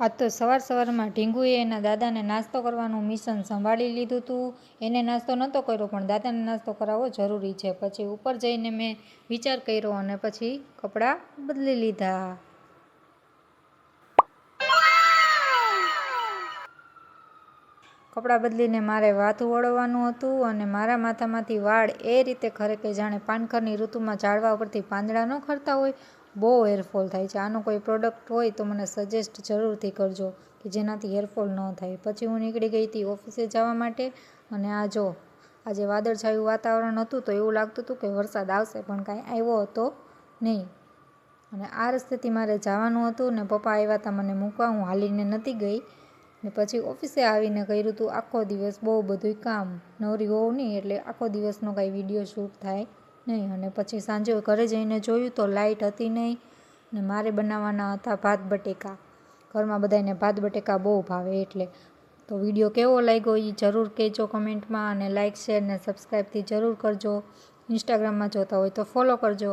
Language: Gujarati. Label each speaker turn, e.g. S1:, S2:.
S1: આજ તો સવારમાં ઢીંગુએ એના દાદાને નાસ્તો કરવાનું મિશન સંભાળી લીધું હતું. એને નાસ્તો નહોતો કર્યો પણ દાદાને નાસ્તો કરાવવો જરૂરી છે. પછી ઉપર જઈને મેં વિચાર કર્યો અને પછી કપડાં બદલી લીધા. કપડાં બદલીને મારે માથું ઓળવવાનું હતું અને મારા માથામાંથી વાળ એ રીતે ખરે કે જાણે પાનખરની ઋતુમાં ઝાડવા પરથી પાંદડા ન ખરતા હોય. બહુ હેરફોલ થાય છે. આનો કોઈ પ્રોડક્ટ હોય તો મને સજેસ્ટ જરૂરથી કરજો કે જેનાથી હેરફોલ ન થાય. પછી હું નીકળી ગઈ હતી ઓફિસે જવા માટે અને આજે વાદળછાયું વાતાવરણ હતું તો એવું લાગતું હતું કે વરસાદ આવશે પણ કાંઈ આવ્યો હતો નહીં. અને આ રસ્તેથી મારે જવાનું હતું ને પપ્પા આવ્યા હતા મને મૂકવા. હું હાલીને નહોતી ગઈ ને પછી ઓફિસે આવીને કર્યું હતું આખો દિવસ બહુ બધું કામ. નવરી હોઉં નહીં એટલે આખો દિવસનો કાંઈ વિડીયો શૂટ થાય નહીં. અને પછી સાંજે ઘરે જઈને જોયું તો લાઇટ હતી નહીં ને મારે બનાવવાના હતા ભાત બટેકા. ઘરમાં બધાને ભાત બટેકા બહુ ભાવે એટલે. તો વિડીયો કેવો લાગ્યો એ જરૂર કહેજો કમેન્ટમાં અને લાઇક શેર ને સબસ્ક્રાઈબથી જરૂર કરજો. ઇન્સ્ટાગ્રામમાં જોતા હોય તો ફોલો કરજો.